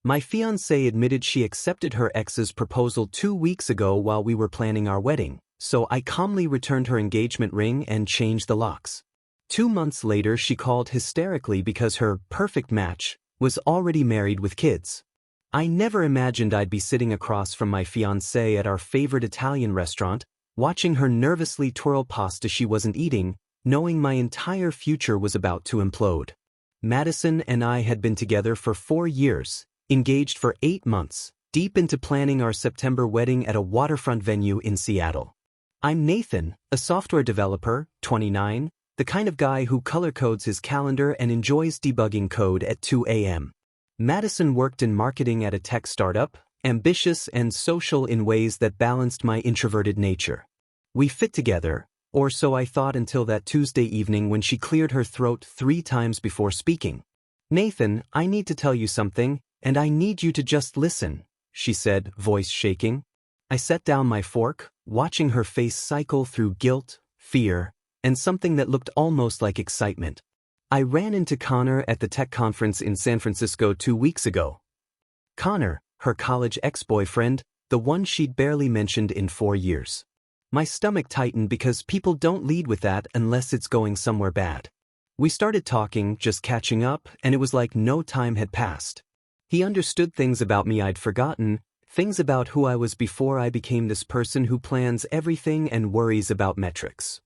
My fiancée admitted she accepted her ex's proposal 2 weeks ago while we were planning our wedding, so I calmly returned her engagement ring and changed the locks. 2 months later she called hysterically because her perfect match was already married with kids. I never imagined I'd be sitting across from my fiancée at our favorite Italian restaurant, watching her nervously twirl pasta she wasn't eating, knowing my entire future was about to implode. Madison and I had been together for 4 years, engaged for 8 months, deep into planning our September wedding at a waterfront venue in Seattle. I'm Nathan, a software developer, 29, the kind of guy who color codes his calendar and enjoys debugging code at 2 a.m. Madison worked in marketing at a tech startup, ambitious and social in ways that balanced my introverted nature. We fit together, or so I thought until that Tuesday evening when she cleared her throat 3 times before speaking. "Nathan, I need to tell you something, and I need you to just listen," she said, voice shaking. I set down my fork, watching her face cycle through guilt, fear, and something that looked almost like excitement. I ran into Connor at the tech conference in San Francisco 2 weeks ago. Connor, her college ex-boyfriend, the one she'd barely mentioned in 4 years. My stomach tightened because people don't lead with that unless it's going somewhere bad. We started talking, just catching up, and it was like no time had passed. He understood things about me I'd forgotten, things about who I was before I became this person who plans everything and worries about metrics.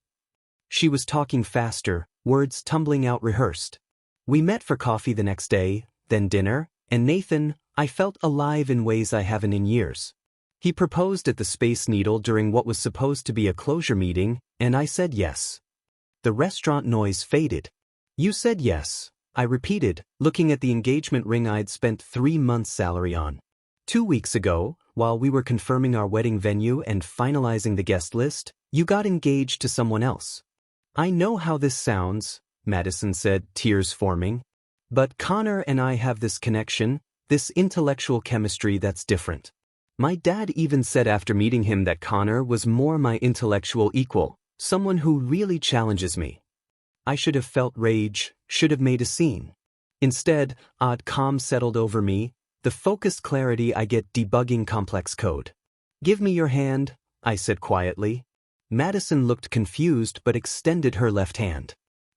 She was talking faster, words tumbling out rehearsed. We met for coffee the next day, then dinner, and Nathan, I felt alive in ways I haven't in years. He proposed at the Space Needle during what was supposed to be a closure meeting, and I said yes. The restaurant noise faded. "You said yes," I repeated, looking at the engagement ring I'd spent 3 months' salary on. 2 weeks ago, while we were confirming our wedding venue and finalizing the guest list, you got engaged to someone else. "I know how this sounds," Madison said, tears forming. "But Connor and I have this connection, this intellectual chemistry that's different." My dad even said after meeting him that Connor was more my intellectual equal, someone who really challenges me. I should have felt rage, should have made a scene. Instead, odd calm settled over me, the focused clarity I get debugging complex code. "Give me your hand," I said quietly. Madison looked confused but extended her left hand.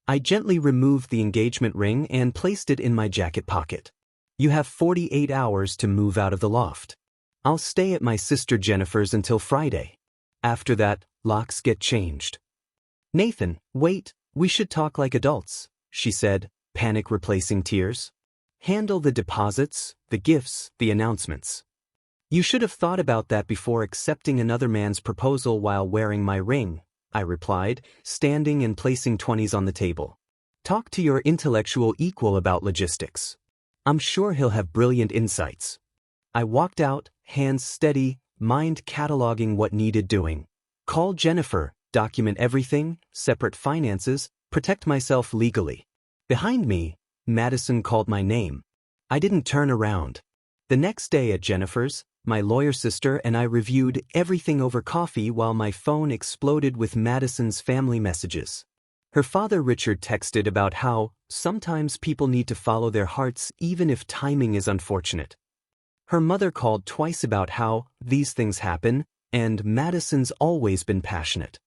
I gently removed the engagement ring and placed it in my jacket pocket. "You have 48 hours to move out of the loft. I'll stay at my sister Jennifer's until Friday. After that, locks get changed." "Nathan, wait, we should talk like adults," she said, panic replacing tears. "Handle the deposits, the gifts, the announcements. You should have thought about that before accepting another man's proposal while wearing my ring," I replied, standing and placing 20s on the table. "Talk to your intellectual equal about logistics. I'm sure he'll have brilliant insights." I walked out, hands steady, mind cataloging what needed doing. Call Jennifer, document everything, separate finances, protect myself legally. Behind me, Madison called my name. I didn't turn around. The next day at Jennifer's, my lawyer sister and I reviewed everything over coffee while my phone exploded with Madison's family messages. Her father Richard texted about how sometimes people need to follow their hearts even if timing is unfortunate. Her mother called twice about how these things happen, and Madison's always been passionate.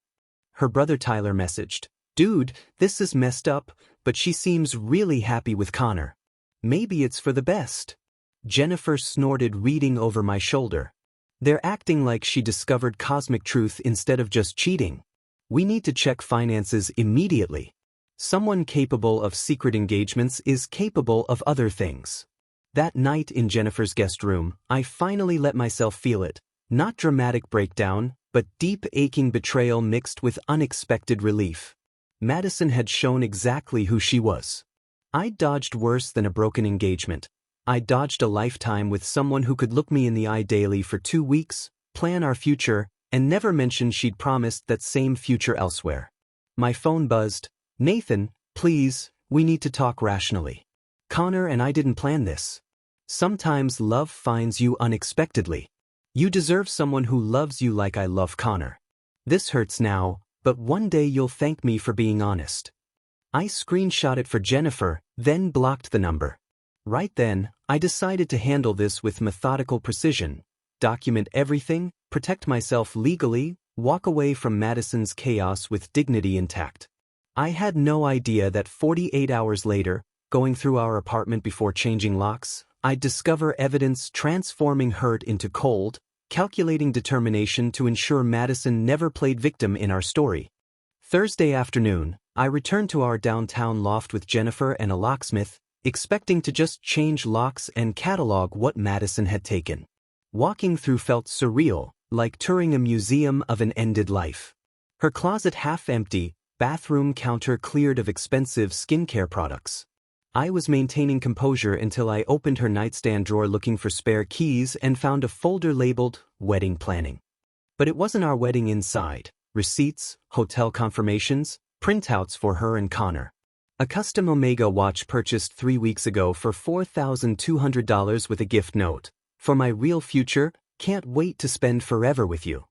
Her brother Tyler messaged, "Dude, this is messed up, but she seems really happy with Connor. Maybe it's for the best." Jennifer snorted, reading over my shoulder. "They're acting like she discovered cosmic truth instead of just cheating. We need to check finances immediately. Someone capable of secret engagements is capable of other things." That night in Jennifer's guest room, I finally let myself feel it. Not dramatic breakdown, but deep aching betrayal mixed with unexpected relief. Madison had shown exactly who she was. I'd dodged worse than a broken engagement. I dodged a lifetime with someone who could look me in the eye daily for 2 weeks, plan our future, and never mention she'd promised that same future elsewhere. My phone buzzed. "Nathan, please, we need to talk rationally. Connor and I didn't plan this. Sometimes love finds you unexpectedly. You deserve someone who loves you like I love Connor. This hurts now, but one day you'll thank me for being honest." I screenshot it for Jennifer, then blocked the number. Right then, I decided to handle this with methodical precision, document everything, protect myself legally, walk away from Madison's chaos with dignity intact. I had no idea that 48 hours later, going through our apartment before changing locks, I'd discover evidence transforming hurt into cold, calculating determination to ensure Madison never played victim in our story. Thursday afternoon, I returned to our downtown loft with Jennifer and a locksmith, expecting to just change locks and catalog what Madison had taken. Walking through felt surreal, like touring a museum of an ended life. Her closet half empty, bathroom counter cleared of expensive skincare products. I was maintaining composure until I opened her nightstand drawer looking for spare keys and found a folder labeled Wedding Planning. But it wasn't our wedding inside. Receipts, hotel confirmations, printouts for her and Connor. A custom Omega watch purchased 3 weeks ago for $4,200 with a gift note. For my real future, can't wait to spend forever with you.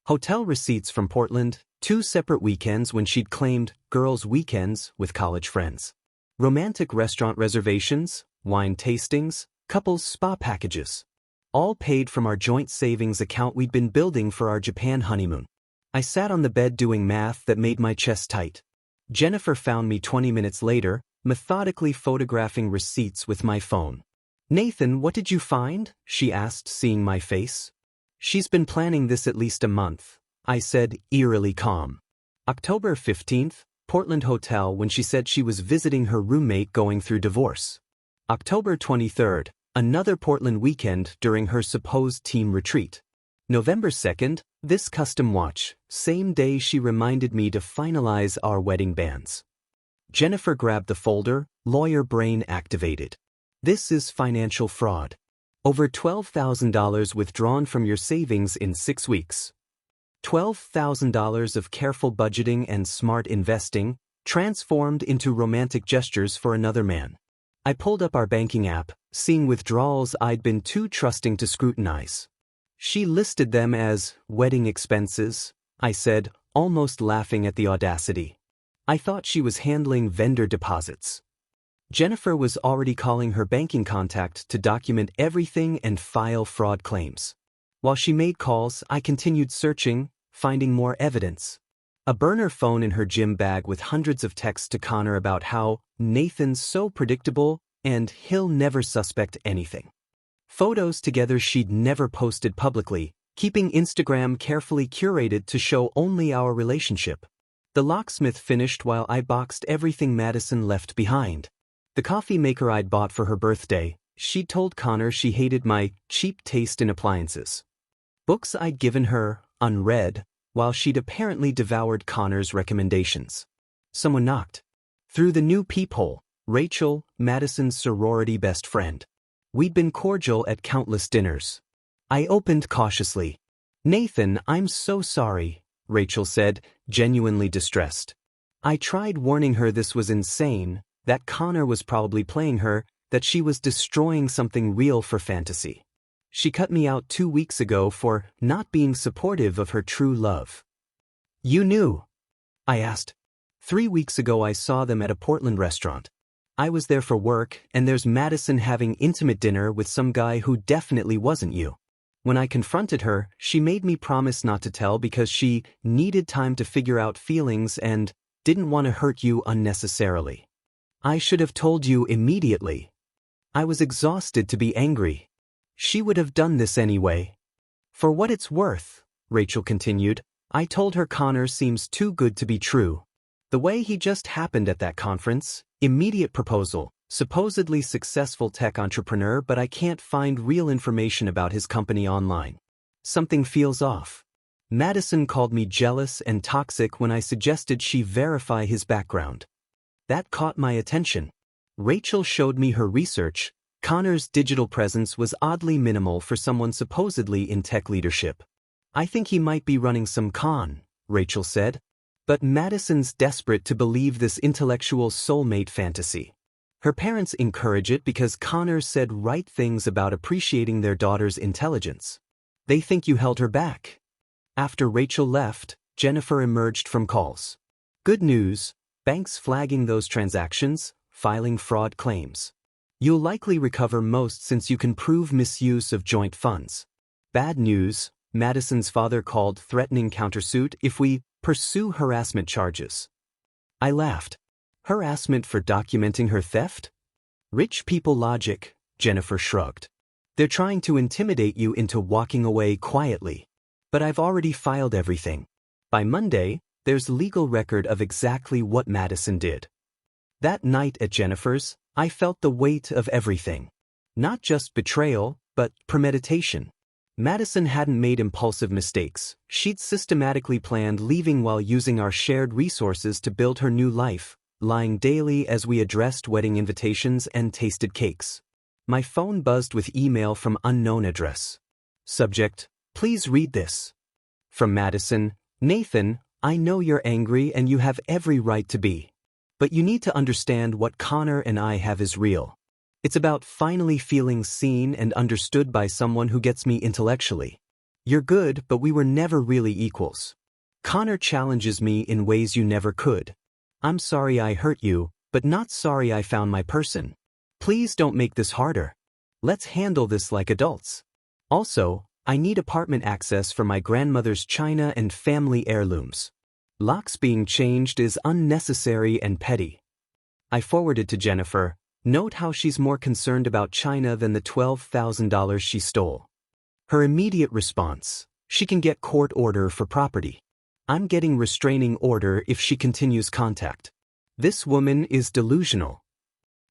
Hotel receipts from Portland, 2 separate weekends when she'd claimed girls' weekends with college friends. Romantic restaurant reservations, wine tastings, couples spa packages. All paid from our joint savings account we'd been building for our Japan honeymoon. I sat on the bed doing math that made my chest tight. Jennifer found me 20 minutes later, methodically photographing receipts with my phone. "Nathan, what did you find?" she asked, seeing my face. "She's been planning this at least a month," I said, eerily calm. October 15th, Portland hotel when she said she was visiting her roommate going through divorce. October 23rd, another Portland weekend during her supposed team retreat. November 2nd, this custom watch, same day she reminded me to finalize our wedding bands. Jennifer grabbed the folder, lawyer brain activated. "This is financial fraud. Over $12,000 withdrawn from your savings in 6 weeks. $12,000 of careful budgeting and smart investing, transformed into romantic gestures for another man." I pulled up our banking app, seeing withdrawals I'd been too trusting to scrutinize. "She listed them as wedding expenses," I said, almost laughing at the audacity. I thought she was handling vendor deposits. Jennifer was already calling her banking contact to document everything and file fraud claims. While she made calls, I continued searching, finding more evidence. A burner phone in her gym bag with hundreds of texts to Connor about how Nathan's so predictable and he'll never suspect anything. Photos together she'd never posted publicly, keeping Instagram carefully curated to show only our relationship. The locksmith finished while I boxed everything Madison left behind. The coffee maker I'd bought for her birthday, she'd told Connor she hated my cheap taste in appliances. Books I'd given her, unread, while she'd apparently devoured Connor's recommendations. Someone knocked. Through the new peephole, Rachel, Madison's sorority best friend. We'd been cordial at countless dinners. I opened cautiously. "Nathan, I'm so sorry," Rachel said, genuinely distressed. I tried warning her this was insane, that Connor was probably playing her, that she was destroying something real for fantasy. She cut me out 2 weeks ago for not being supportive of her true love. "You knew?" I asked. 3 weeks ago I saw them at a Portland restaurant. I was there for work, and there's Madison having intimate dinner with some guy who definitely wasn't you. When I confronted her, she made me promise not to tell because she needed time to figure out feelings and didn't want to hurt you unnecessarily. I should have told you immediately. I was exhausted to be angry. She would have done this anyway. For what it's worth, Rachel continued, I told her Connor seems too good to be true. The way he just happened at that conference, immediate proposal, supposedly successful tech entrepreneur, but I can't find real information about his company online. Something feels off. Madison called me jealous and toxic when I suggested she verify his background. That caught my attention. Rachel showed me her research. Connor's digital presence was oddly minimal for someone supposedly in tech leadership. I think he might be running some con, Rachel said. But Madison's desperate to believe this intellectual soulmate fantasy. Her parents encourage it because Connor said right things about appreciating their daughter's intelligence. They think you held her back. After Rachel left, Jennifer emerged from calls. Good news, banks flagging those transactions, filing fraud claims. You'll likely recover most since you can prove misuse of joint funds. Bad news, Madison's father called threatening countersuit if we pursue harassment charges. I laughed. Harassment for documenting her theft? Rich people logic, Jennifer shrugged. They're trying to intimidate you into walking away quietly. But I've already filed everything. By Monday, there's legal record of exactly what Madison did. That night at Jennifer's, I felt the weight of everything. Not just betrayal, but premeditation. Madison hadn't made impulsive mistakes. She'd systematically planned leaving while using our shared resources to build her new life, lying daily as we addressed wedding invitations and tasted cakes. My phone buzzed with email from unknown address. Subject, please read this. From Madison, Nathan, I know you're angry and you have every right to be. But you need to understand what Connor and I have is real. It's about finally feeling seen and understood by someone who gets me intellectually. You're good, but we were never really equals. Connor challenges me in ways you never could. I'm sorry I hurt you, but not sorry I found my person. Please don't make this harder. Let's handle this like adults. Also, I need apartment access for my grandmother's china and family heirlooms. Locks being changed is unnecessary and petty. I forwarded to Jennifer, note how she's more concerned about china than the $12,000 she stole. Her immediate response, she can get court order for property. I'm getting restraining order if she continues contact. This woman is delusional.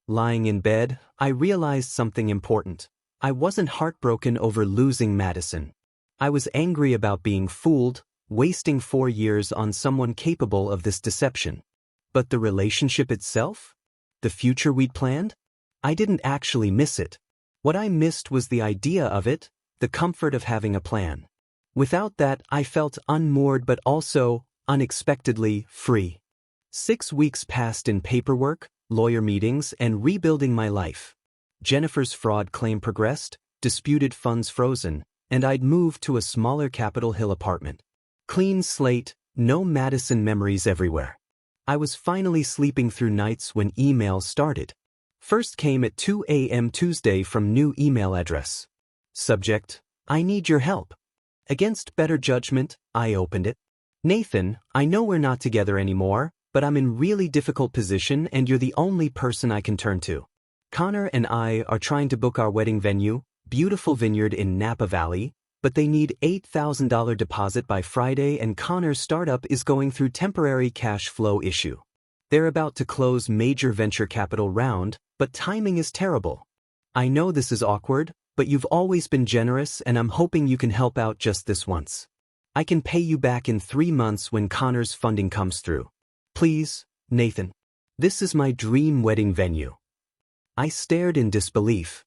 Lying in bed, I realized something important. I wasn't heartbroken over losing Madison. I was angry about being fooled, wasting 4 years on someone capable of this deception. But the relationship itself? The future we'd planned? I didn't actually miss it. What I missed was the idea of it, the comfort of having a plan. Without that, I felt unmoored but also, unexpectedly, free. 6 weeks passed in paperwork, lawyer meetings, and rebuilding my life. Jennifer's fraud claim progressed, disputed funds frozen, and I'd moved to a smaller Capitol Hill apartment. Clean slate, no Madison memories everywhere. I was finally sleeping through nights when emails started. First came at 2 a.m. Tuesday from new email address. Subject, I need your help. Against better judgment, I opened it. Nathan, I know we're not together anymore, but I'm in really difficult position and you're the only person I can turn to. Connor and I are trying to book our wedding venue, beautiful vineyard in Napa Valley, but they need $8,000 deposit by Friday and Connor's startup is going through temporary cash flow issue. They're about to close major venture capital round, but timing is terrible. I know this is awkward, but you've always been generous and I'm hoping you can help out just this once. I can pay you back in 3 months when Connor's funding comes through. Please, Nathan. This is my dream wedding venue. I stared in disbelief.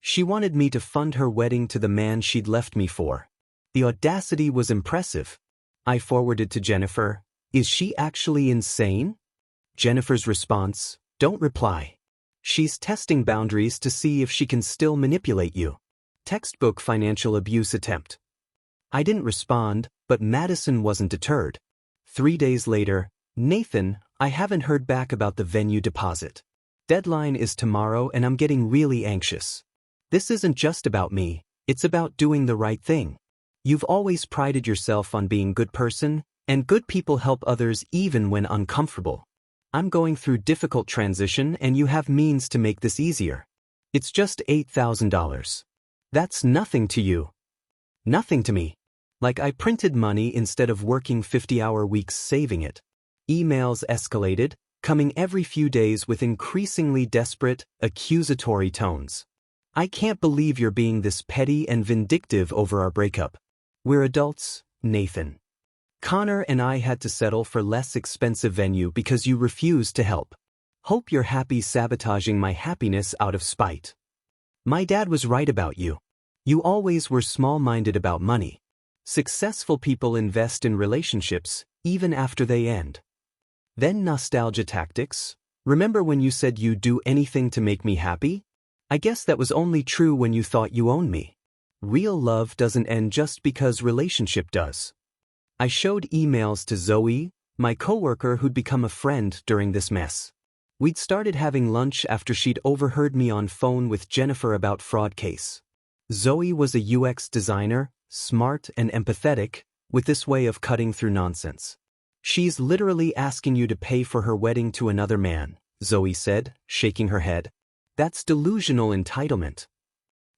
She wanted me to fund her wedding to the man she'd left me for. The audacity was impressive. I forwarded to Jennifer, is she actually insane? Jennifer's response, don't reply. She's testing boundaries to see if she can still manipulate you. Textbook financial abuse attempt. I didn't respond, but Madison wasn't deterred. 3 days later, Nathan, I haven't heard back about the venue deposit. Deadline is tomorrow and I'm getting really anxious. This isn't just about me, it's about doing the right thing. You've always prided yourself on being a good person, and good people help others even when uncomfortable. I'm going through difficult transition and you have means to make this easier. It's just $8,000. That's nothing to you. Nothing to me. Like I printed money instead of working 50-hour weeks saving it. Emails escalated, coming every few days with increasingly desperate, accusatory tones. I can't believe you're being this petty and vindictive over our breakup. We're adults, Nathan. Connor and I had to settle for less expensive venue because you refused to help. Hope you're happy sabotaging my happiness out of spite. My dad was right about you. You always were small-minded about money. Successful people invest in relationships, even after they end. Then nostalgia tactics. Remember when you said you'd do anything to make me happy? I guess that was only true when you thought you owned me. Real love doesn't end just because relationship does. I showed emails to Zoe, my coworker who'd become a friend during this mess. We'd started having lunch after she'd overheard me on phone with Jennifer about fraud case. Zoe was a UX designer, smart and empathetic, with this way of cutting through nonsense. She's literally asking you to pay for her wedding to another man, Zoe said, shaking her head. That's delusional entitlement.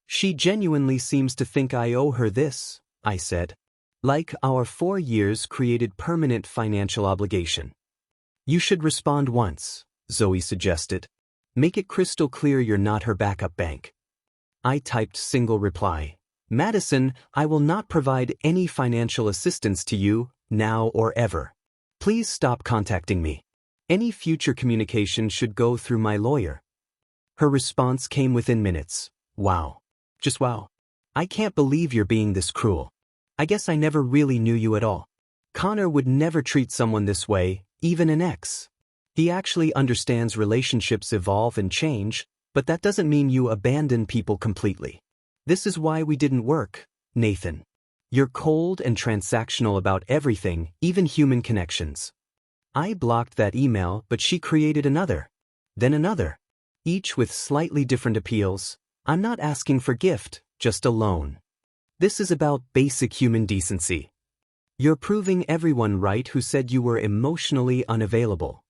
She genuinely seems to think I owe her this, I said. Like our 4 years created permanent financial obligation. You should respond once, Zoe suggested. Make it crystal clear you're not her backup bank. I typed single reply. Madison, I will not provide any financial assistance to you, now or ever. Please stop contacting me. Any future communication should go through my lawyer. Her response came within minutes. Wow. Just wow. I can't believe you're being this cruel. I guess I never really knew you at all. Connor would never treat someone this way, even an ex. He actually understands relationships evolve and change, but that doesn't mean you abandon people completely. This is why we didn't work, Nathan. You're cold and transactional about everything, even human connections. I blocked that email, but she created another. Then another. Each with slightly different appeals. I'm not asking for gift, just a loan. This is about basic human decency. You're proving everyone right who said you were emotionally unavailable.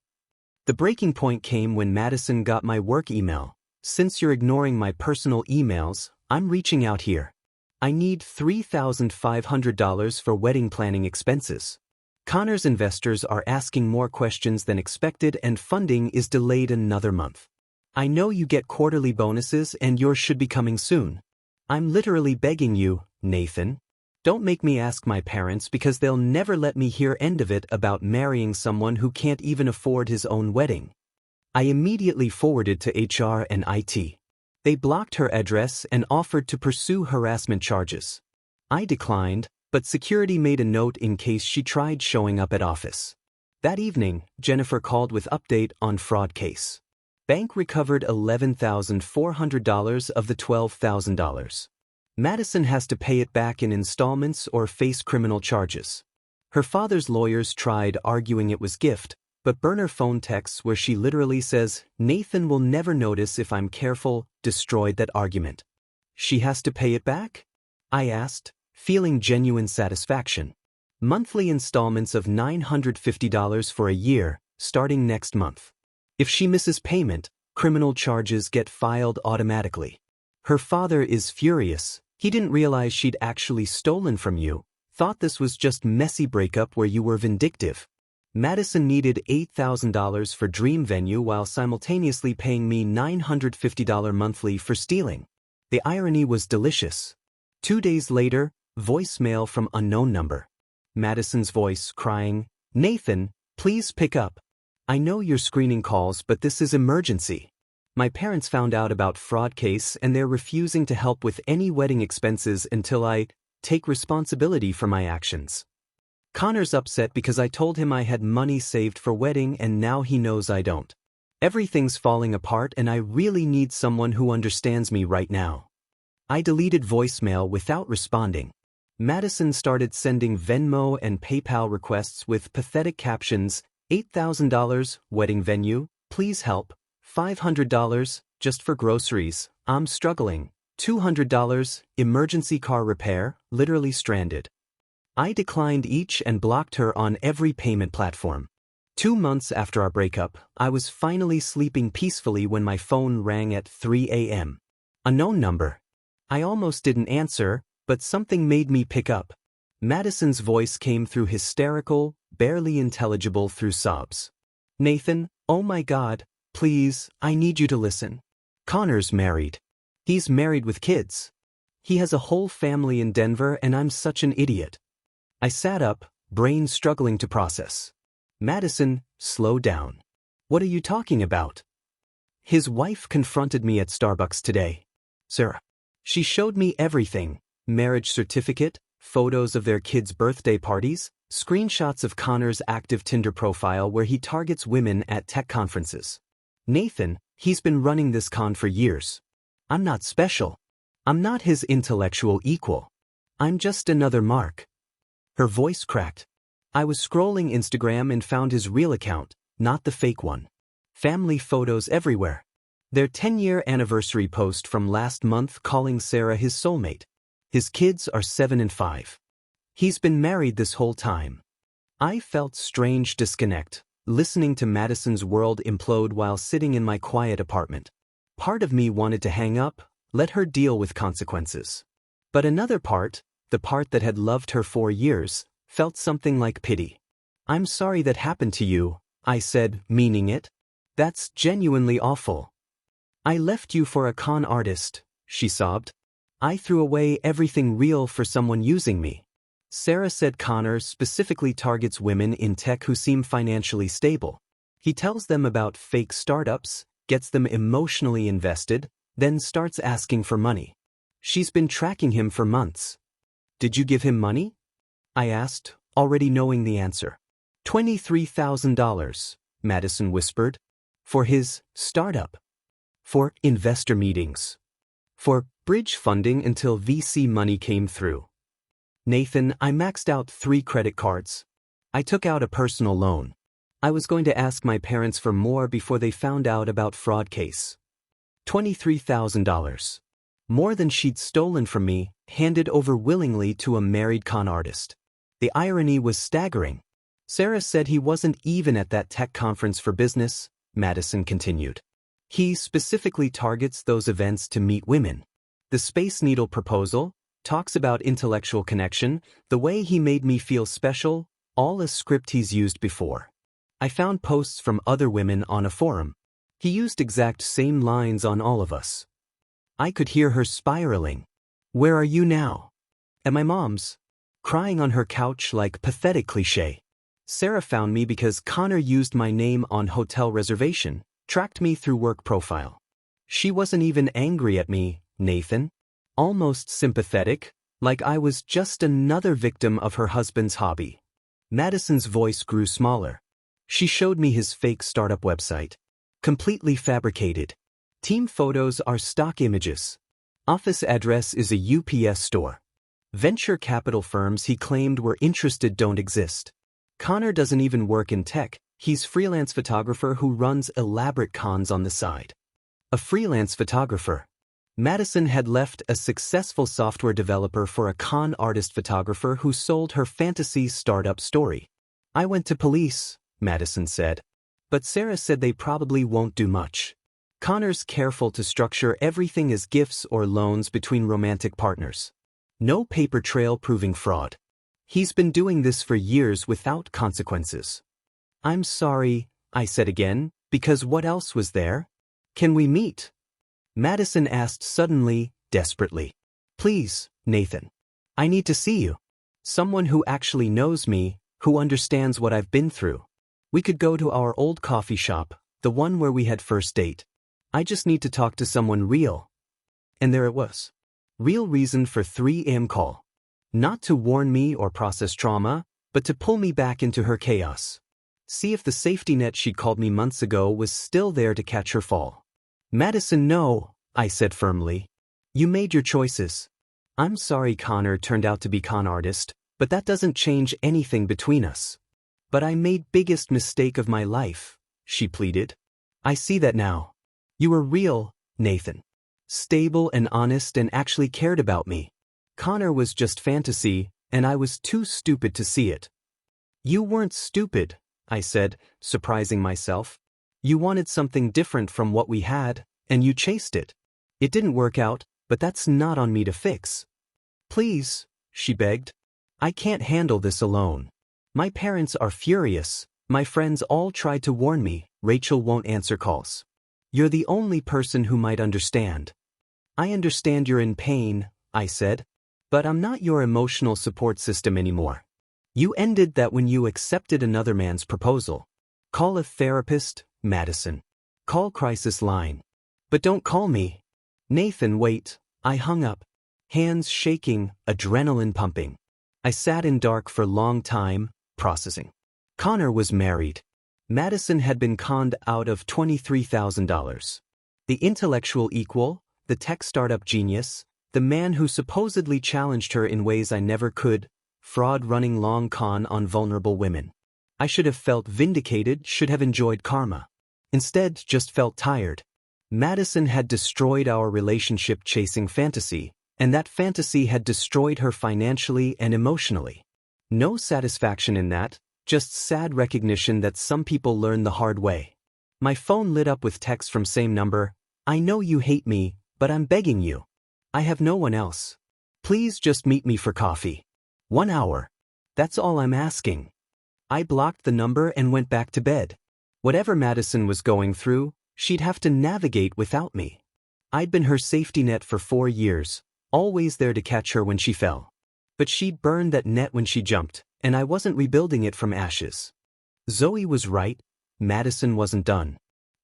The breaking point came when Madison got my work email. Since you're ignoring my personal emails, I'm reaching out here. I need $3,500 for wedding planning expenses. Connor's investors are asking more questions than expected and funding is delayed another month. I know you get quarterly bonuses and yours should be coming soon. I'm literally begging you, Nathan. Don't make me ask my parents because they'll never let me hear end of it about marrying someone who can't even afford his own wedding. I immediately forwarded to HR and IT. They blocked her address and offered to pursue harassment charges. I declined, but security made a note in case she tried showing up at office. That evening, Jennifer called with update on fraud case. Bank recovered $11,400 of the $12,000. Madison has to pay it back in installments or face criminal charges. Her father's lawyers tried arguing it was gift, but burner phone texts where she literally says, Nathan will never notice if I'm careful, destroyed that argument. She has to pay it back? I asked, feeling genuine satisfaction. Monthly installments of $950 for a year, starting next month. If she misses payment, criminal charges get filed automatically. Her father is furious. He didn't realize she'd actually stolen from you, thought this was just messy breakup where you were vindictive. Madison needed $8,000 for dream venue while simultaneously paying me $950 monthly for stealing. The irony was delicious. 2 days later, voicemail from unknown number. Madison's voice crying, Nathan, please pick up. I know you're screening calls, but this is emergency. My parents found out about fraud case and they're refusing to help with any wedding expenses until I take responsibility for my actions. Connor's upset because I told him I had money saved for wedding and now he knows I don't. Everything's falling apart and I really need someone who understands me right now. I deleted voicemail without responding. Madison started sending Venmo and PayPal requests with pathetic captions, $8,000, wedding venue, please help, $500, just for groceries, I'm struggling, $200, emergency car repair, literally stranded. I declined each and blocked her on every payment platform. 2 months after our breakup, I was finally sleeping peacefully when my phone rang at 3 a.m. Unknown number. I almost didn't answer, but something made me pick up. Madison's voice came through hysterical, barely intelligible through sobs. Nathan, oh my God, please, I need you to listen. Connor's married. He's married with kids. He has a whole family in Denver and I'm such an idiot. I sat up, brain struggling to process. Madison, slow down. What are you talking about? His wife confronted me at Starbucks today. Sir. She showed me everything. Marriage certificate, photos of their kids' birthday parties, screenshots of Connor's active Tinder profile where he targets women at tech conferences. Nathan, he's been running this con for years. I'm not special. I'm not his intellectual equal. I'm just another Mark. Her voice cracked. I was scrolling Instagram and found his real account, not the fake one. Family photos everywhere. Their 10-year anniversary post from last month calling Sarah his soulmate. His kids are 7 and 5. He's been married this whole time. I felt strange disconnect, listening to Madison's world implode while sitting in my quiet apartment. Part of me wanted to hang up, let her deal with consequences. But another part, the part that had loved her for years, felt something like pity. "I'm sorry that happened to you," I said, meaning it. "That's genuinely awful." "I left you for a con artist," she sobbed. "I threw away everything real for someone using me." Sarah said Connor specifically targets women in tech who seem financially stable. He tells them about fake startups, gets them emotionally invested, then starts asking for money. She's been tracking him for months. "Did you give him money?" I asked, already knowing the answer. $23,000, Madison whispered. For his startup. For investor meetings. For bridge funding until VC money came through. "Nathan, I maxed out 3 credit cards. I took out a personal loan. I was going to ask my parents for more before they found out about fraud case. $23,000. More than she'd stolen from me, handed over willingly to a married con artist. The irony was staggering. Sarah said he wasn't even at that tech conference for business, Madison continued. He specifically targets those events to meet women. The Space Needle proposal talks about intellectual connection, the way he made me feel special, all a script he's used before. I found posts from other women on a forum. He used exact same lines on all of us. I could hear her spiraling. "Where are you now?" "At my mom's. Crying on her couch like pathetic cliché. Sarah found me because Connor used my name on hotel reservation, tracked me through work profile. She wasn't even angry at me, Nathan. Almost sympathetic, like I was just another victim of her husband's hobby." Madison's voice grew smaller. She showed me his fake startup website. Completely fabricated. Team photos are stock images. Office address is a UPS store. Venture capital firms he claimed were interested don't exist. Connor doesn't even work in tech, he's freelance photographer who runs elaborate cons on the side. A freelance photographer. Madison had left a successful software developer for a con artist photographer who sold her fantasy startup story. "I went to police," Madison said. "But Sarah said they probably won't do much. Connor's careful to structure everything as gifts or loans between romantic partners. No paper trail proving fraud. He's been doing this for years without consequences." "I'm sorry," I said again, because what else was there? "Can we meet?" Madison asked suddenly, desperately. "Please, Nathan. I need to see you. Someone who actually knows me, who understands what I've been through. We could go to our old coffee shop, the one where we had first date. I just need to talk to someone real." And there it was. Real reason for 3 a.m. call. Not to warn me or process trauma, but to pull me back into her chaos. See if the safety net she'd called me months ago was still there to catch her fall. "Madison, no," I said firmly. "You made your choices. I'm sorry Connor turned out to be con artist, but that doesn't change anything between us." "But I made biggest mistake of my life," she pleaded. "I see that now. You were real, Nathan. Stable and honest and actually cared about me. Connor was just fantasy, and I was too stupid to see it." "You weren't stupid," I said, surprising myself. "You wanted something different from what we had, and you chased it. It didn't work out, but that's not on me to fix." "Please," she begged. "I can't handle this alone. My parents are furious, my friends all tried to warn me, Rachel won't answer calls. You're the only person who might understand." "I understand you're in pain," I said, "but I'm not your emotional support system anymore. You ended that when you accepted another man's proposal. Call a therapist, Madison. Call crisis line. But don't call me." "Nathan, wait." I hung up. Hands shaking, adrenaline pumping. I sat in dark for long time, processing. Connor was married. Madison had been conned out of $23,000. The intellectual equal, the tech startup genius, the man who supposedly challenged her in ways I never could, fraud running long con on vulnerable women. I should have felt vindicated, should have enjoyed karma. Instead, just felt tired. Madison had destroyed our relationship chasing fantasy, and that fantasy had destroyed her financially and emotionally. No satisfaction in that, just sad recognition that some people learn the hard way. My phone lit up with texts from same number. I know you hate me, but I'm begging you. I have no one else. Please just meet me for coffee. 1 hour. That's all I'm asking. I blocked the number and went back to bed. Whatever Madison was going through, she'd have to navigate without me. I'd been her safety net for 4 years, always there to catch her when she fell. But she'd burned that net when she jumped, and I wasn't rebuilding it from ashes. Zoe was right, Madison wasn't done.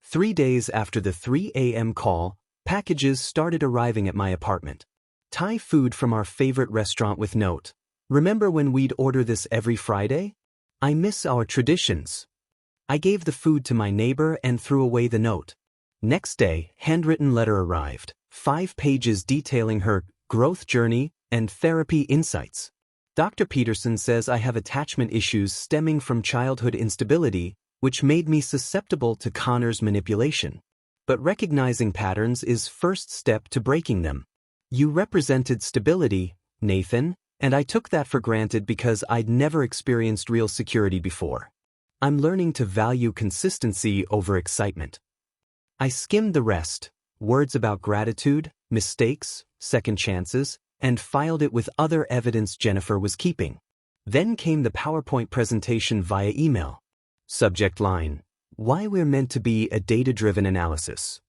3 days after the 3 a.m. call, packages started arriving at my apartment. Thai food from our favorite restaurant with note. Remember when we'd order this every Friday? I miss our traditions. I gave the food to my neighbor and threw away the note. Next day, handwritten letter arrived, 5 pages detailing her growth journey and therapy insights. Dr. Peterson says I have attachment issues stemming from childhood instability, which made me susceptible to Connor's manipulation. But recognizing patterns is first step to breaking them. You represented stability, Nathan, and I took that for granted because I'd never experienced real security before. I'm learning to value consistency over excitement. I skimmed the rest, words about gratitude, mistakes, second chances, and filed it with other evidence Jennifer was keeping. Then came the PowerPoint presentation via email. Subject line: Why we're meant to be a data-driven analysis.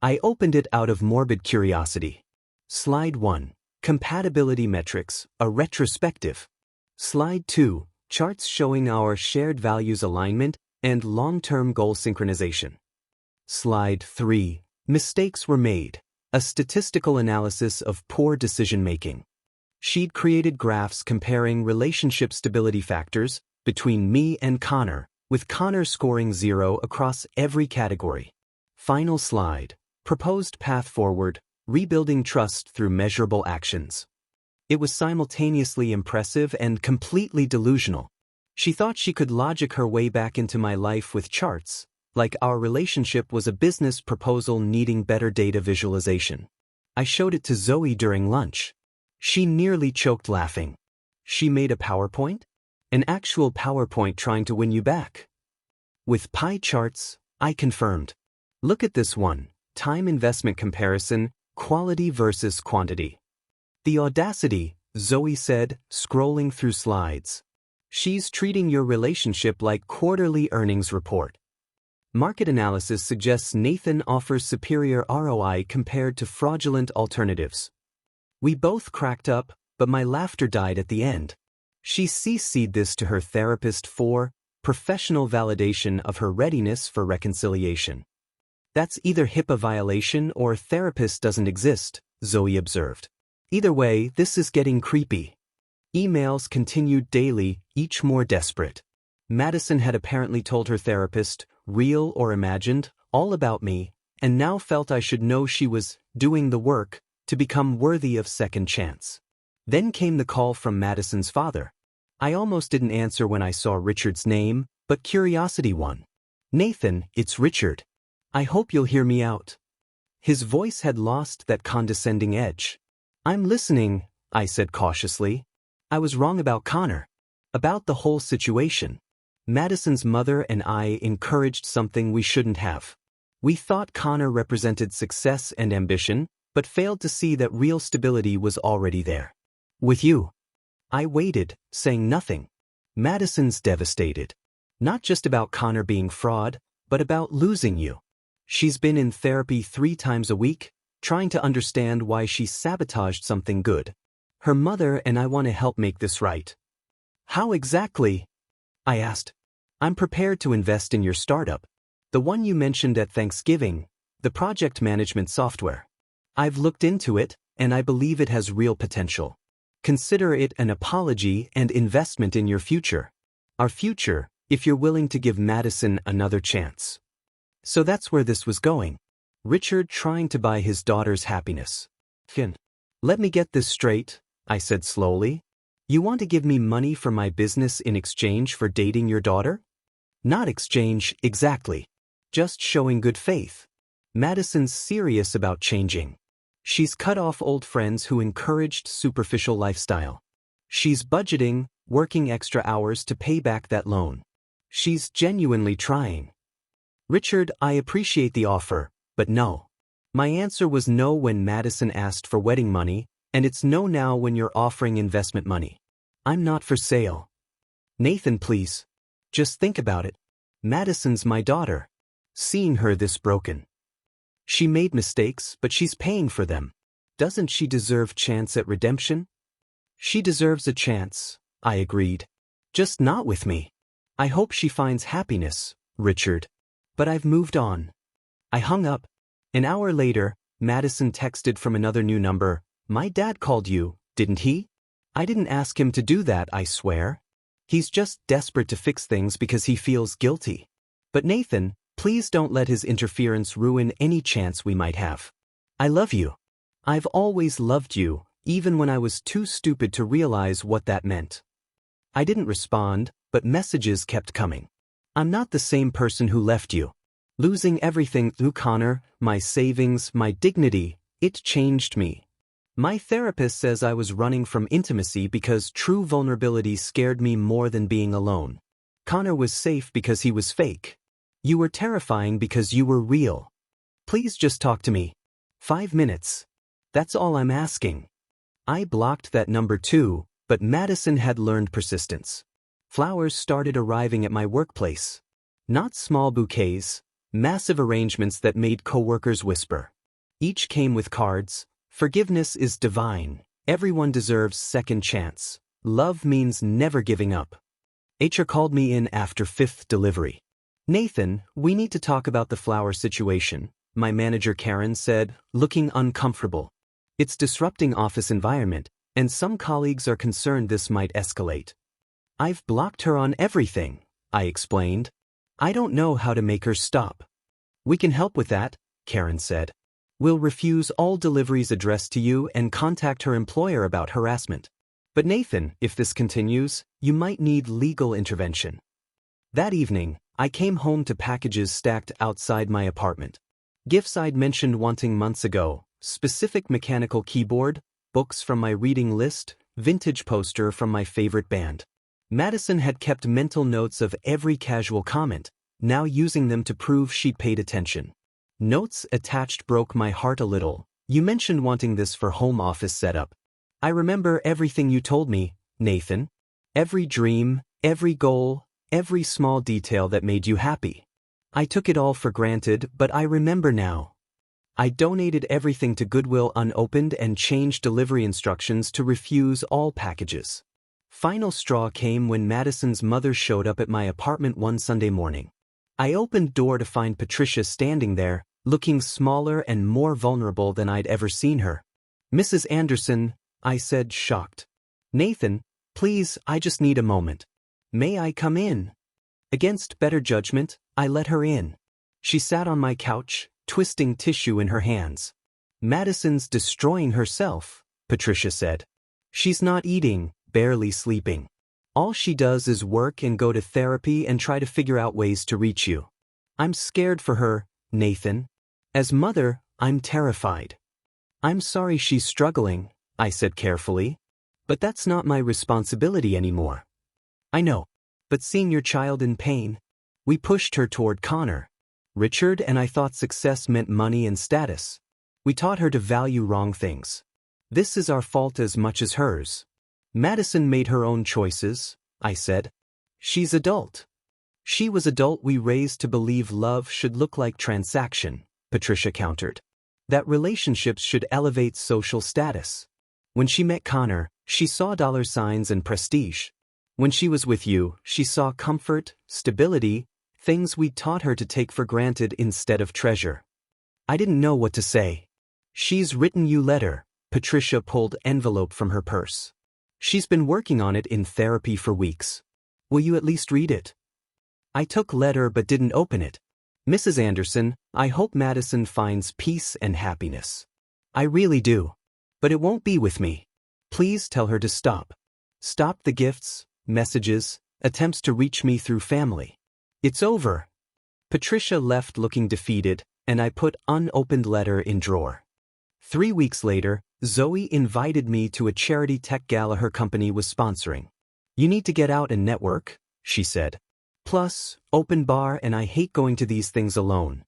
I opened it out of morbid curiosity. Slide 1. Compatibility metrics, a retrospective. Slide 2. Charts showing our shared values alignment and long-term goal synchronization. Slide 3. Mistakes were made, a statistical analysis of poor decision-making. She'd created graphs comparing relationship stability factors between me and Connor, with Connor scoring 0 across every category. Final slide. Proposed path forward, rebuilding trust through measurable actions. It was simultaneously impressive and completely delusional. She thought she could logic her way back into my life with charts, like our relationship was a business proposal needing better data visualization. I showed it to Zoe during lunch. She nearly choked laughing. She made a PowerPoint? An actual PowerPoint trying to win you back. With pie charts, I confirmed. Look at this one, time investment comparison, quality versus quantity. The audacity, Zoe said, scrolling through slides. She's treating your relationship like quarterly earnings report. Market analysis suggests Nathan offers superior ROI compared to fraudulent alternatives. We both cracked up, but my laughter died at the end. She CC'd this to her therapist for professional validation of her readiness for reconciliation. That's either HIPAA violation or therapist doesn't exist, Zoe observed. Either way, this is getting creepy. Emails continued daily, each more desperate. Madison had apparently told her therapist, real or imagined, all about me, and now felt I should know she was doing the work to become worthy of second chance. Then came the call from Madison's father. I almost didn't answer when I saw Richard's name, but curiosity won. Nathan, it's Richard. I hope you'll hear me out. His voice had lost that condescending edge. I'm listening, I said cautiously. I was wrong about Connor. About the whole situation. Madison's mother and I encouraged something we shouldn't have. We thought Connor represented success and ambition, but failed to see that real stability was already there. With you. I waited, saying nothing. Madison's devastated. Not just about Connor being fraud, but about losing you. She's been in therapy 3 times a week, trying to understand why she sabotaged something good. Her mother and I want to help make this right. How exactly? I asked. I'm prepared to invest in your startup. The one you mentioned at Thanksgiving, the project management software. I've looked into it, and I believe it has real potential. Consider it an apology and investment in your future. Our future, if you're willing to give Madison another chance. So that's where this was going. Richard trying to buy his daughter's happiness. Let me get this straight, I said slowly. You want to give me money for my business in exchange for dating your daughter? Not exchange, exactly. just showing good faith. Madison's serious about changing. She's cut off old friends who encouraged superficial lifestyle. She's budgeting, working extra hours to pay back that loan. She's genuinely trying. Richard, I appreciate the offer, but no. My answer was no when Madison asked for wedding money, and it's no now when you're offering investment money. I'm not for sale. Nathan, please. Just think about it. Madison's my daughter. Seeing her this broken. She made mistakes, but she's paying for them. Doesn't she deserve chance at redemption? She deserves a chance, I agreed. Just not with me. I hope she finds happiness, Richard. But I've moved on. I hung up. An hour later, Madison texted from another new number. My dad called you, didn't he? I didn't ask him to do that, I swear. He's just desperate to fix things because he feels guilty. But Nathan, please don't let his interference ruin any chance we might have. I love you. I've always loved you, even when I was too stupid to realize what that meant. I didn't respond, but messages kept coming. I'm not the same person who left you. Losing everything through Connor, my savings, my dignity, it changed me. My therapist says I was running from intimacy because true vulnerability scared me more than being alone. Connor was safe because he was fake. You were terrifying because you were real. Please just talk to me. 5 minutes. That's all I'm asking. I blocked that number too, but Madison had learned persistence. Flowers started arriving at my workplace. Not small bouquets, massive arrangements that made coworkers whisper. Each came with cards. Forgiveness is divine. Everyone deserves second chance. Love means never giving up. HR called me in after 5th delivery. Nathan, we need to talk about the flower situation, my manager Karen said, looking uncomfortable. It's disrupting office environment, and some colleagues are concerned this might escalate. I've blocked her on everything, I explained. I don't know how to make her stop. We can help with that, Karen said. We'll refuse all deliveries addressed to you and contact her employer about harassment. But Nathan, if this continues, you might need legal intervention. That evening, I came home to packages stacked outside my apartment. Gifts I'd mentioned wanting months ago, specific mechanical keyboard, books from my reading list, vintage poster from my favorite band. Madison had kept mental notes of every casual comment, now using them to prove she'd paid attention. Notes attached broke my heart a little. You mentioned wanting this for home office setup. I remember everything you told me, Nathan. Every dream, every goal, every small detail that made you happy. I took it all for granted, but I remember now. I donated everything to Goodwill unopened and changed delivery instructions to refuse all packages. Final straw came when Madison's mother showed up at my apartment one Sunday morning. I opened door to find Patricia standing there, looking smaller and more vulnerable than I'd ever seen her. Mrs. Anderson, I said, shocked. Nathan, please, I just need a moment. May I come in? Against better judgment, I let her in. She sat on my couch, twisting tissue in her hands. Madison's destroying herself, Patricia said. She's not eating, barely sleeping. All she does is work and go to therapy and try to figure out ways to reach you. I'm scared for her, Nathan. As mother, I'm terrified. I'm sorry she's struggling, I said carefully. But that's not my responsibility anymore. I know. But seeing your child in pain, we pushed her toward Connor. Richard and I thought success meant money and status. We taught her to value wrong things. This is our fault as much as hers. Madison made her own choices, I said. She's adult. She was adult we raised to believe love should look like transaction, Patricia countered. That relationships should elevate social status. When she met Connor, she saw dollar signs and prestige. When she was with you, she saw comfort, stability, things we taught her to take for granted instead of treasure. I didn't know what to say. She's written you letter, Patricia pulled envelope from her purse. She's been working on it in therapy for weeks. Will you at least read it? I took letter but didn't open it. Mrs. Anderson, I hope Madison finds peace and happiness. I really do. But it won't be with me. Please tell her to stop. Stop the gifts, messages, attempts to reach me through family. It's over. Patricia left looking defeated, and I put unopened letter in drawer. 3 weeks later, Zoe invited me to a charity tech gala her company was sponsoring. "You need to get out and network," she said. "Plus, open bar and I hate going to these things alone."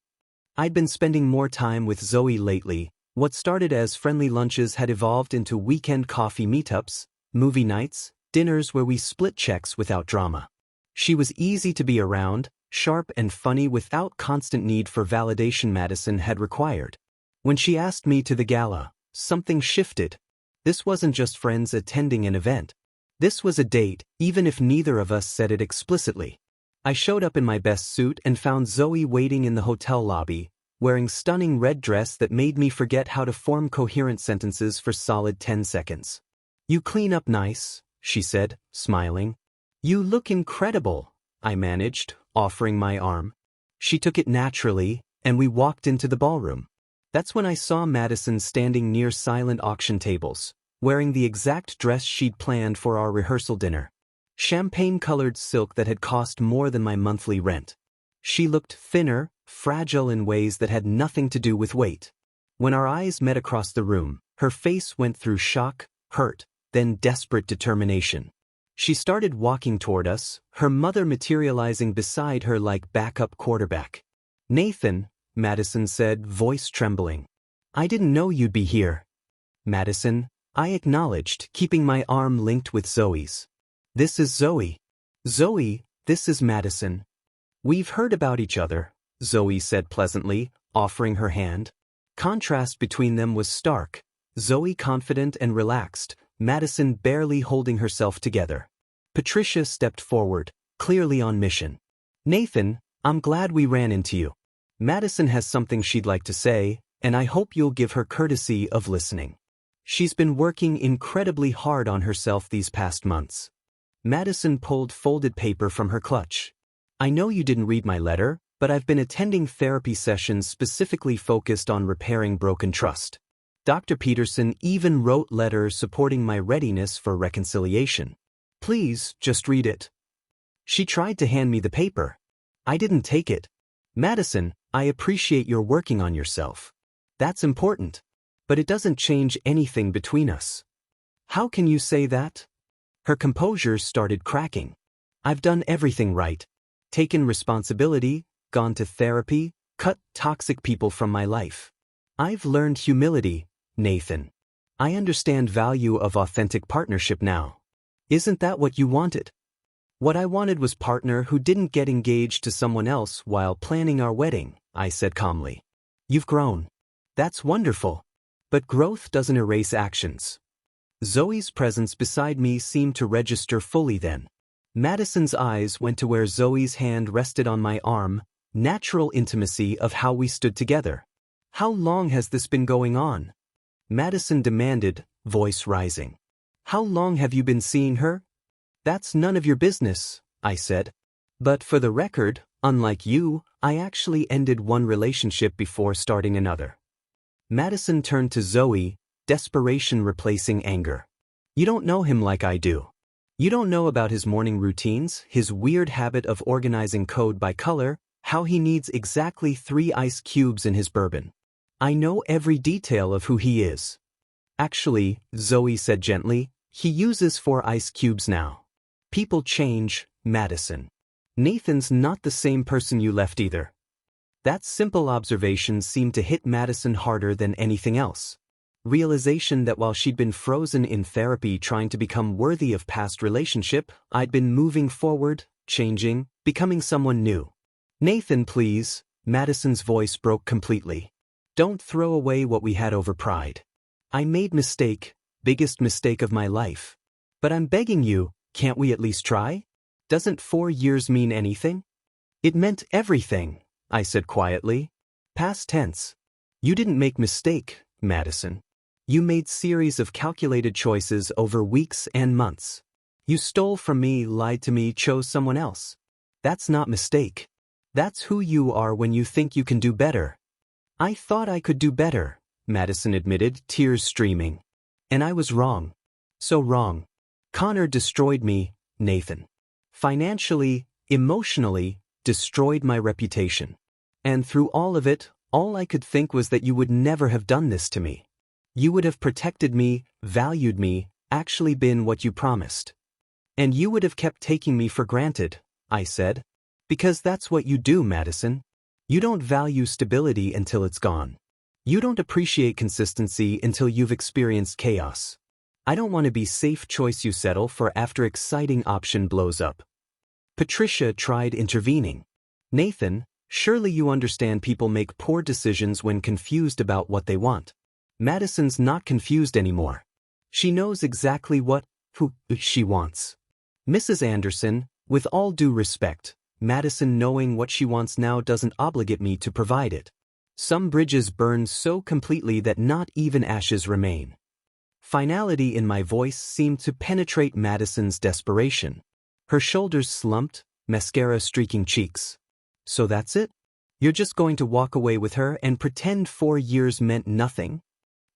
I'd been spending more time with Zoe lately. What started as friendly lunches had evolved into weekend coffee meetups, movie nights, dinners where we split checks without drama. She was easy to be around, sharp and funny without constant need for validation Madison had required. When she asked me to the gala, something shifted. This wasn't just friends attending an event. This was a date, even if neither of us said it explicitly. I showed up in my best suit and found Zoe waiting in the hotel lobby, wearing stunning red dress that made me forget how to form coherent sentences for solid 10 seconds. "You clean up nice," she said, smiling. "You look incredible," I managed, offering my arm. She took it naturally, and we walked into the ballroom. That's when I saw Madison standing near silent auction tables, wearing the exact dress she'd planned for our rehearsal dinner. Champagne-colored silk that had cost more than my monthly rent. She looked thinner, fragile in ways that had nothing to do with weight. When our eyes met across the room, her face went through shock, hurt, then desperate determination. She started walking toward us, her mother materializing beside her like backup quarterback. "Nathan," Madison said, voice trembling. "I didn't know you'd be here." "Madison," I acknowledged, keeping my arm linked with Zoe's. "This is Zoe." "Zoe, this is Madison." "We've heard about each other," Zoe said pleasantly, offering her hand. Contrast between them was stark. Zoe confident and relaxed, Madison barely holding herself together. Patricia stepped forward, clearly on mission. "Nathan, I'm glad we ran into you. Madison has something she'd like to say, and I hope you'll give her courtesy of listening. She's been working incredibly hard on herself these past months." Madison pulled folded paper from her clutch. "I know you didn't read my letter, but I've been attending therapy sessions specifically focused on repairing broken trust. Dr. Peterson even wrote letters supporting my readiness for reconciliation. Please, just read it." She tried to hand me the paper. I didn't take it. "Madison, I appreciate your working on yourself. That's important. But it doesn't change anything between us." "How can you say that?" Her composure started cracking. "I've done everything right. Taken responsibility, gone to therapy, cut toxic people from my life. I've learned humility, Nathan. I understand value of authentic partnership now. Isn't that what you wanted?" "What I wanted was partner who didn't get engaged to someone else while planning our wedding," I said calmly. "You've grown. That's wonderful. But growth doesn't erase actions." Zoe's presence beside me seemed to register fully then. Madison's eyes went to where Zoe's hand rested on my arm, natural intimacy of how we stood together. "How long has this been going on?" Madison demanded, voice rising. "How long have you been seeing her?" "That's none of your business," I said. "But for the record, unlike you, I actually ended one relationship before starting another." Madison turned to Zoe, desperation replacing anger. "You don't know him like I do. You don't know about his morning routines, his weird habit of organizing code by color, how he needs exactly 3 ice cubes in his bourbon. I know every detail of who he is." "Actually," Zoe said gently, "he uses 4 ice cubes now. People change, Madison. Nathan's not the same person you left either." That simple observation seemed to hit Madison harder than anything else. Realization that while she'd been frozen in therapy trying to become worthy of past relationship, I'd been moving forward, changing, becoming someone new. "Nathan, please," Madison's voice broke completely. "Don't throw away what we had over pride. I made mistake, biggest mistake of my life. But I'm begging you, can't we at least try? Doesn't 4 years mean anything?" "It meant everything," I said quietly. Past tense. "You didn't make mistake, Madison. You made series of calculated choices over weeks and months. You stole from me, lied to me, chose someone else. That's not mistake. That's who you are when you think you can do better." "I thought I could do better," Madison admitted, tears streaming. "And I was wrong. So wrong. Connor destroyed me, Nathan. Financially, emotionally, destroyed my reputation. And through all of it, all I could think was that you would never have done this to me. You would have protected me, valued me, actually been what you promised. And you would have kept taking me for granted, I said. Because that's what you do, Madison. You don't value stability until it's gone. You don't appreciate consistency until you've experienced chaos. I don't want to be safe choice you settle for after exciting option blows up. Patricia tried intervening. Nathan, surely you understand people make poor decisions when confused about what they want. Madison's not confused anymore. She knows exactly who she wants. Mrs. Anderson, with all due respect, Madison knowing what she wants now doesn't obligate me to provide it. Some bridges burn so completely that not even ashes remain. Finality in my voice seemed to penetrate Madison's desperation. Her shoulders slumped, mascara streaking cheeks. So that's it? You're just going to walk away with her and pretend 4 years meant nothing?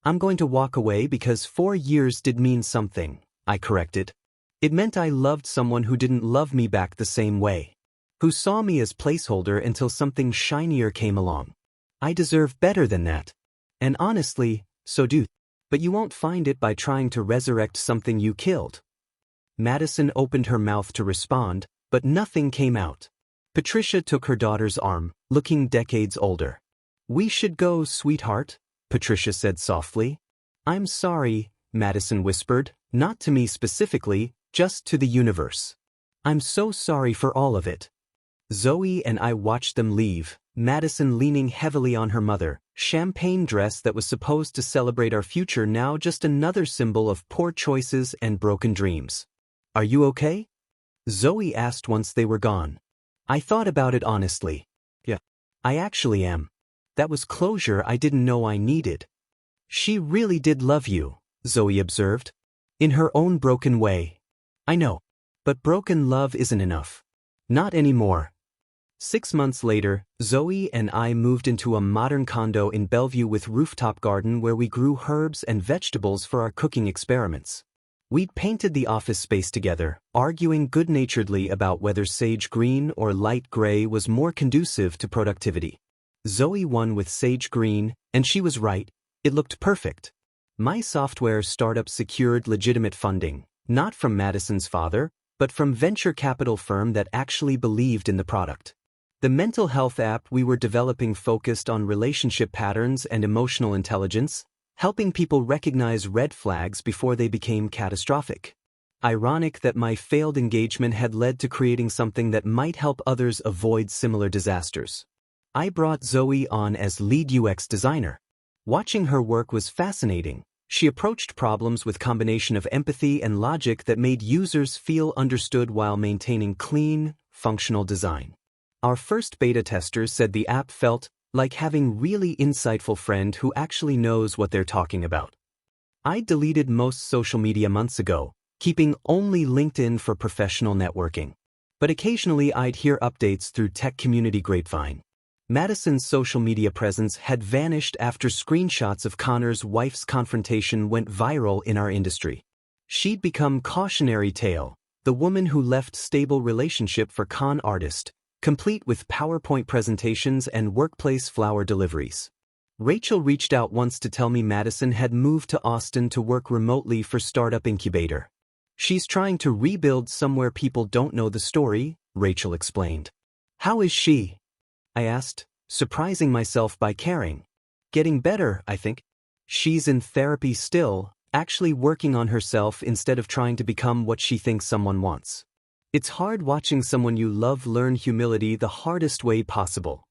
I'm going to walk away because 4 years did mean something, I corrected. It meant I loved someone who didn't love me back the same way. Who saw me as placeholder until something shinier came along. I deserve better than that. And honestly, so do. But you won't find it by trying to resurrect something you killed. Madison opened her mouth to respond, but nothing came out. Patricia took her daughter's arm, looking decades older. We should go, sweetheart, Patricia said softly. I'm sorry, Madison whispered, not to me specifically, just to the universe. I'm so sorry for all of it. Zoe and I watched them leave, Madison leaning heavily on her mother, champagne dress that was supposed to celebrate our future now just another symbol of poor choices and broken dreams. Are you okay? Zoe asked once they were gone. I thought about it honestly. Yeah, I actually am. That was closure I didn't know I needed. She really did love you, Zoe observed. In her own broken way. I know. But broken love isn't enough. Not anymore. 6 months later, Zoe and I moved into a modern condo in Bellevue with rooftop garden where we grew herbs and vegetables for our cooking experiments. We'd painted the office space together, arguing good-naturedly about whether sage green or light gray was more conducive to productivity. Zoe won with sage green, and she was right, it looked perfect. My software startup secured legitimate funding, not from Madison's father, but from venture capital firm that actually believed in the product. The mental health app we were developing focused on relationship patterns and emotional intelligence, helping people recognize red flags before they became catastrophic. Ironic that my failed engagement had led to creating something that might help others avoid similar disasters. I brought Zoe on as lead UX designer. Watching her work was fascinating. She approached problems with a combination of empathy and logic that made users feel understood while maintaining clean, functional design. Our first beta testers said the app felt like having really insightful friend who actually knows what they're talking about. I deleted most social media months ago, keeping only LinkedIn for professional networking. But occasionally I'd hear updates through tech community grapevine. Madison's social media presence had vanished after screenshots of Connor's wife's confrontation went viral in our industry. She'd become cautionary tale, the woman who left stable relationship for con artist, complete with PowerPoint presentations and workplace flower deliveries. Rachel reached out once to tell me Madison had moved to Austin to work remotely for startup incubator. She's trying to rebuild somewhere people don't know the story, Rachel explained. How is she? I asked, surprising myself by caring. Getting better, I think. She's in therapy still, actually working on herself instead of trying to become what she thinks someone wants. It's hard watching someone you love learn humility the hardest way possible.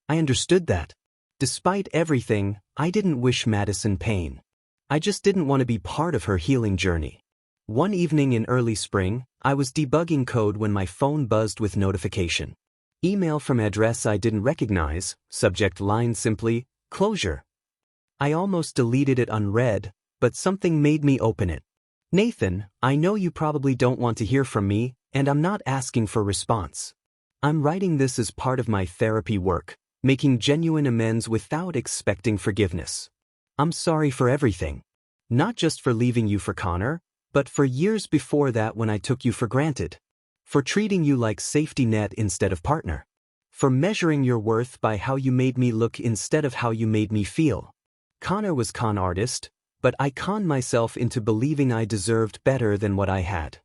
I understood that. Despite everything, I didn't wish Madison pain. I just didn't want to be part of her healing journey. One evening in early spring, I was debugging code when my phone buzzed with notification. Email from address I didn't recognize, subject line simply, closure. I almost deleted it unread, but something made me open it. Nathan, I know you probably don't want to hear from me, and I'm not asking for response. I'm writing this as part of my therapy work, making genuine amends without expecting forgiveness. I'm sorry for everything. Not just for leaving you for Connor, but for years before that when I took you for granted. For treating you like safety net instead of partner. For measuring your worth by how you made me look instead of how you made me feel. Connor was con artist, but I conned myself into believing I deserved better than what I had.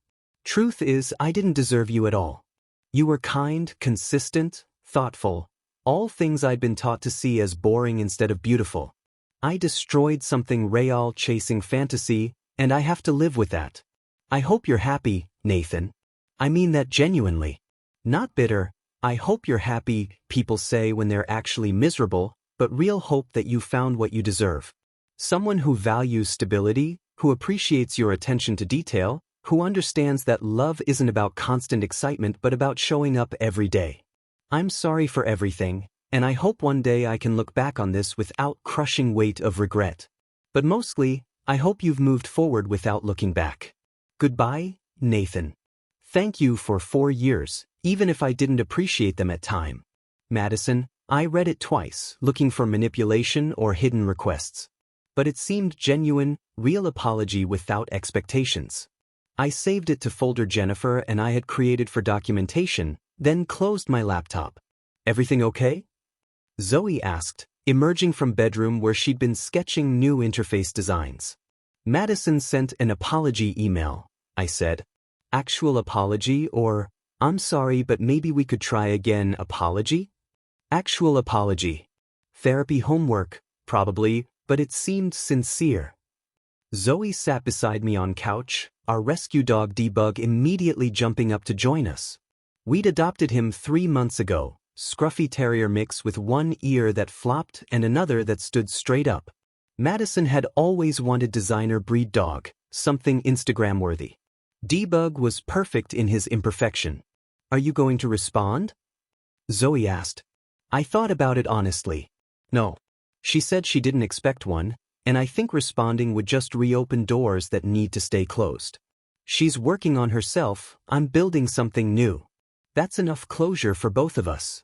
Truth is, I didn't deserve you at all. You were kind, consistent, thoughtful, all things I'd been taught to see as boring instead of beautiful. I destroyed something real chasing fantasy, and I have to live with that. I hope you're happy, Nathan. I mean that genuinely. Not bitter. I hope you're happy, people say when they're actually miserable, but real hope that you found what you deserve. Someone who values stability, who appreciates your attention to detail, who understands that love isn't about constant excitement but about showing up every day. I'm sorry for everything, and I hope one day I can look back on this without crushing weight of regret. But mostly, I hope you've moved forward without looking back. Goodbye, Nathan. Thank you for 4 years, even if I didn't appreciate them at time. Madison, I read it twice, looking for manipulation or hidden requests. But it seemed genuine, real apology without expectations. I saved it to folder Jennifer and I had created for documentation, then closed my laptop. Everything okay? Zoe asked, emerging from bedroom where she'd been sketching new interface designs. Madison sent an apology email, I said. Actual apology or, I'm sorry but maybe we could try again apology? Actual apology. Therapy homework, probably, but it seemed sincere. Zoe sat beside me on couch, our rescue dog Debug immediately jumping up to join us. We'd adopted him 3 months ago, scruffy terrier mix with one ear that flopped and another that stood straight up. Madison had always wanted designer breed dog, something Instagram-worthy. Debug was perfect in his imperfection. Are you going to respond? Zoe asked. I thought about it honestly. No. She said she didn't expect one, and I think responding would just reopen doors that need to stay closed. She's working on herself, I'm building something new. That's enough closure for both of us.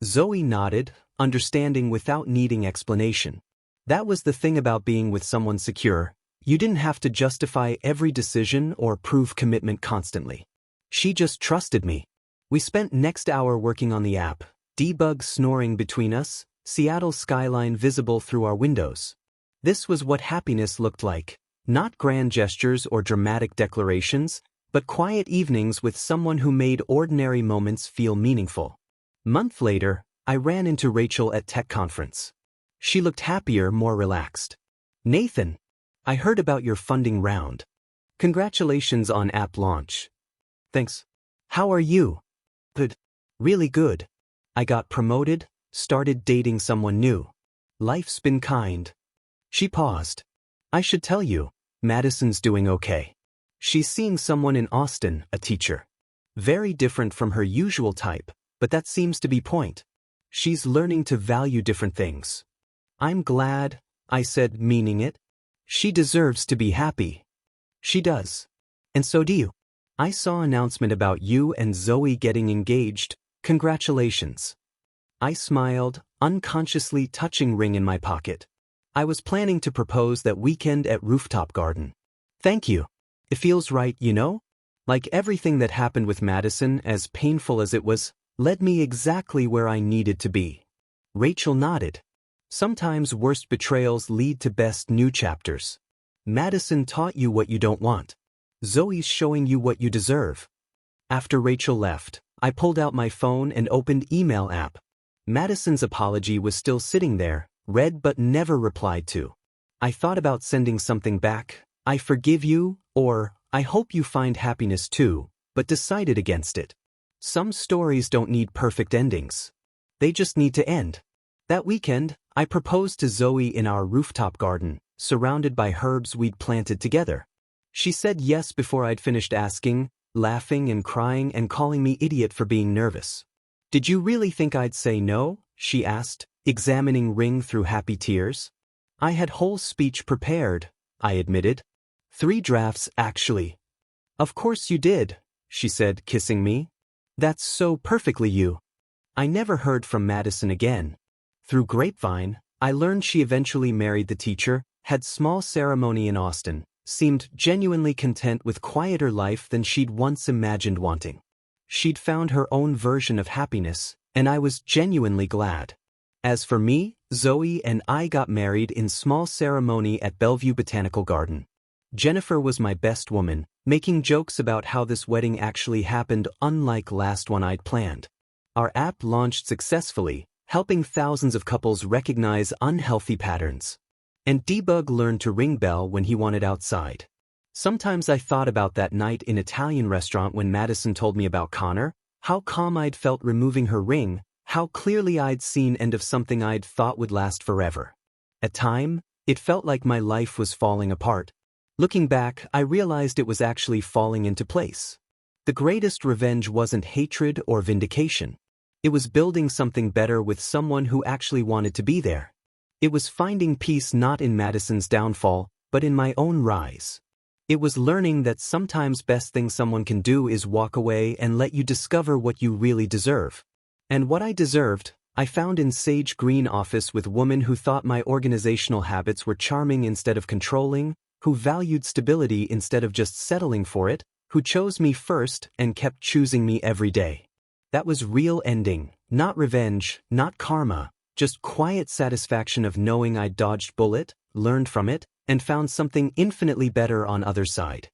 Zoe nodded, understanding without needing explanation. That was the thing about being with someone secure. You didn't have to justify every decision or prove commitment constantly. She just trusted me. We spent next hour working on the app, Debug snoring between us, Seattle skyline visible through our windows. This was what happiness looked like, not grand gestures or dramatic declarations, but quiet evenings with someone who made ordinary moments feel meaningful. Month later, I ran into Rachel at tech conference. She looked happier, more relaxed. Nathan, I heard about your funding round. Congratulations on app launch. Thanks. How are you? Good. Really good. I got promoted, started dating someone new. Life's been kind. She paused. I should tell you, Madison's doing okay. She's seeing someone in Austin, a teacher. Very different from her usual type, but that seems to be point. She's learning to value different things. I'm glad, I said, meaning it. She deserves to be happy. She does. And so do you. I saw an announcement about you and Zoe getting engaged. Congratulations. I smiled, unconsciously touching ring in my pocket. I was planning to propose that weekend at Rooftop Garden. Thank you. It feels right, you know? Like everything that happened with Madison, as painful as it was, led me exactly where I needed to be. Rachel nodded. Sometimes worst betrayals lead to best new chapters. Madison taught you what you don't want. Zoe's showing you what you deserve. After Rachel left, I pulled out my phone and opened email app. Madison's apology was still sitting there, read but never replied to. I thought about sending something back, I forgive you, or, I hope you find happiness too, but decided against it. Some stories don't need perfect endings. They just need to end. That weekend, I proposed to Zoe in our rooftop garden, surrounded by herbs we'd planted together. She said yes before I'd finished asking, laughing and crying and calling me idiot for being nervous. Did you really think I'd say no? She asked, examining ring through happy tears. I had whole speech prepared, I admitted. 3 drafts, actually. Of course you did, she said, kissing me. That's so perfectly you. I never heard from Madison again. Through grapevine, I learned she eventually married the teacher, had small ceremony in Austin, seemed genuinely content with quieter life than she'd once imagined wanting. she'd found her own version of happiness, and I was genuinely glad. As for me, Zoe and I got married in small ceremony at Bellevue Botanical Garden. Jennifer was my best woman, making jokes about how this wedding actually happened unlike last one I'd planned. Our app launched successfully, helping thousands of couples recognize unhealthy patterns. And Debug learned to ring bell when he wanted outside. Sometimes I thought about that night in Italian restaurant when Madison told me about Connor, how calm I'd felt removing her ring, how clearly I'd seen end of something I'd thought would last forever. At time, it felt like my life was falling apart. Looking back, I realized it was actually falling into place. The greatest revenge wasn't hatred or vindication. It was building something better with someone who actually wanted to be there. It was finding peace not in Madison's downfall, but in my own rise. It was learning that sometimes best thing someone can do is walk away and let you discover what you really deserve. And what I deserved, I found in Sage Green office with women who thought my organizational habits were charming instead of controlling, who valued stability instead of just settling for it, who chose me first and kept choosing me every day. That was real ending, not revenge, not karma, just quiet satisfaction of knowing I'd dodged bullet, learned from it, and found something infinitely better on other side.